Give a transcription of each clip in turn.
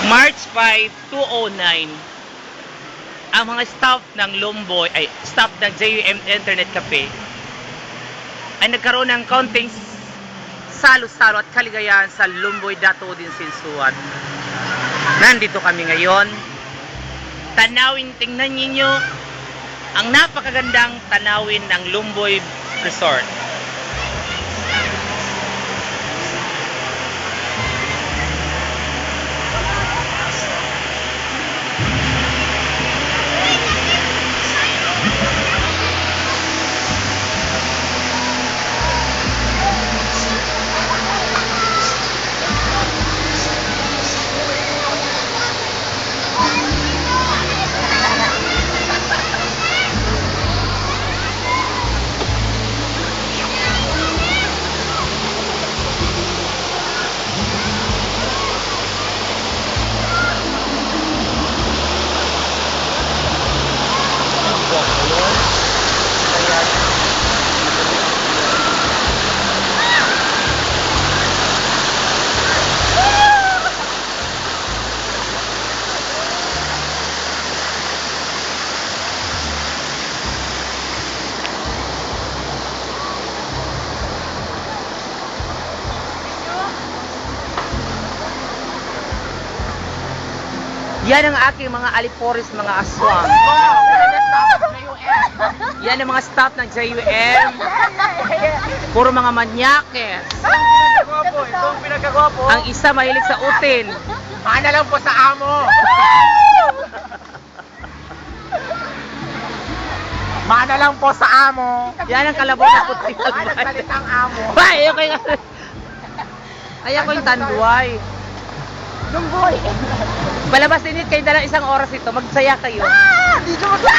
March 5, 2009, ang mga staff ng Lumboy, ay staff ng JUM Internet Cafe ay nagkaroon ng kaunting salo-salo at kaligayahan sa Lumboy Dato din Sinsuat. Nandito kami ngayon. Tanawin, tingnan ninyo ang napakagandang tanawin ng Lumboy Resort. Yan ang aking mga aliporis, mga aswang. Yan ang mga staff ng JUM. Puro mga manyakes. Itong pinagkagwapo. Ang isa mahilig sa utin. Mana lang po sa amo. Mana lang po sa amo. Yan ang kalabaw na puti. Ano salitang amo? Ay, ayoko yung... Ayoko yung tanduay. Lumboy. Palabas din kayo dalang isang oras ito. Magsaya kayo. Dito mo sa...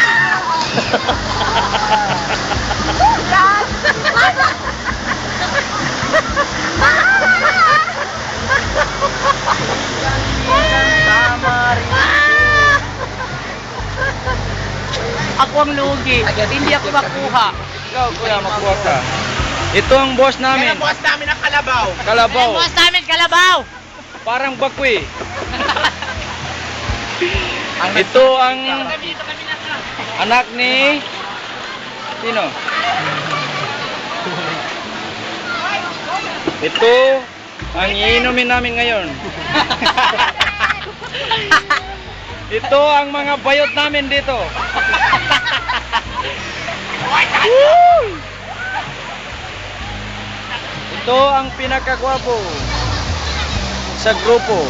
Ako ang lugi. Hindi ako makuha. Ikaw, kuya, makuha ka. Ito ang boss Yan namin. ang bukas namin ng kalabaw. Kalabaw. Boss namin, kalabaw! Parang bakwi. Ito ang anak ni... Sino? Ito ang iinumin namin ngayon. Ito ang mga bayot namin dito. Ito ang pinakagwapo sa grupo.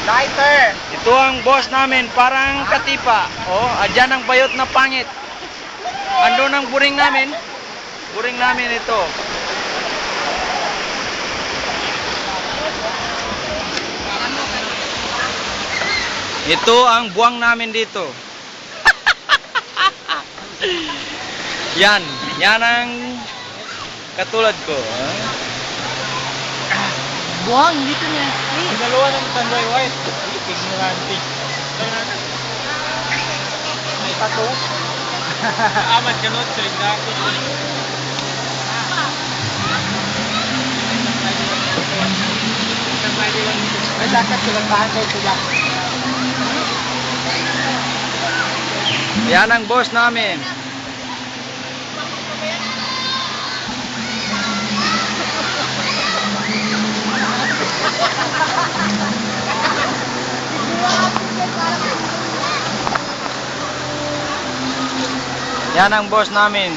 Lighter. Ito ang boss namin, parang katipa. Oh, adyan ang bayot na pangit. Andun ang buring namin. Buring namin ito. Ito ang buwang namin dito. Yan ang katulad ko. Buwang, dito niya. Ang dalawa ng Tandoy White. Ignorante. May pato. Amat kanot sa indako. Ay, dapat silang bahan sila. Yan ang boss namin. Yan ang boss namin.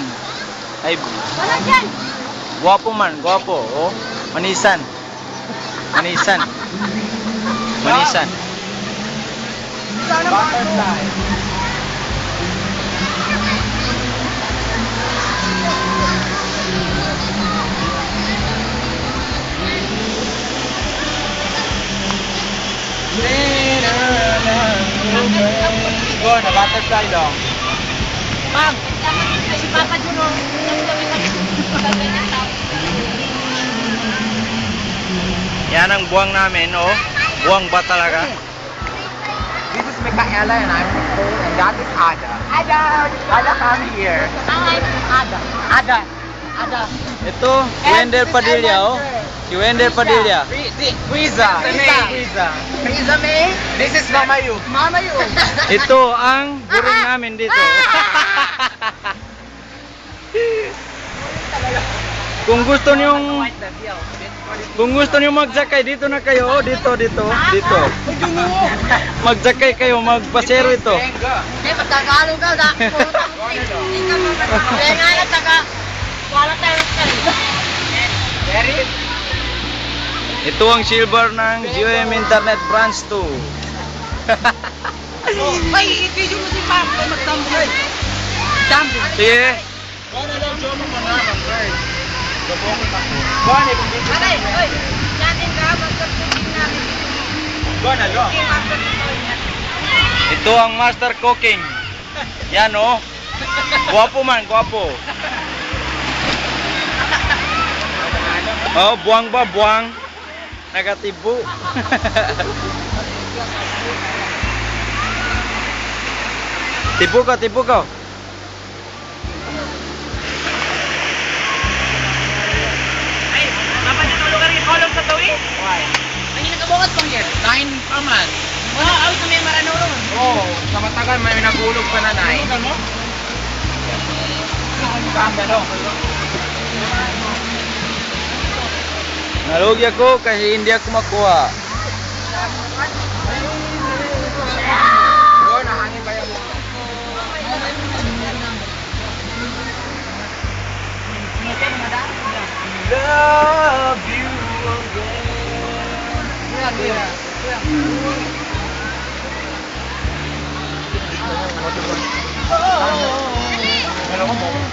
Ay, guwapo man, guwapo. Oh, manisan. Manisan. Manisan. Butterfly. Go na butterfly dong. Ma'am, Si Papa Juno, Yan ang buwang namin, oh. Buwang ba talaga? This is Michaela and I'm Nicole and that is Ada. Ada, come here. Ang Ada. Ada. Ada. Ito, si Wendell Padilla, oh. Si Wendell Padilla. Riza. Riza. Riza May. This is Mama Yu. Mama yun. Ito ang buring namin dito. Kung gusto niyong magsakay dito na kayo, oh, dito. Magsakay kayo, magpasero ito. Hindi, magtagalog ka. Kaya nga na, taga. Wala tayo sa Ito ang silver ng GOM Internet Branch 2. Ay, i-video mo si Papa. Magtambol. Tambol. Sige. Aray, oy. Natin ka, magtambol natin. Ito ang master cooking. Yan, oh. Guwapo man, guwapo. Oh, buwang ba? Buwang. Nagatibo. Tibo ka. Ay, dapat niyo tulugan yung kolong sa tawi? Ano nagkabukas pang year? 9 pa man. Wala, ako sa may maranulong. Oo, sa matagal may nagulog pa na 9. Nalugi ako kasi hindi ako makuha. Bro, nahangin ba yung Love you Ano ko mo?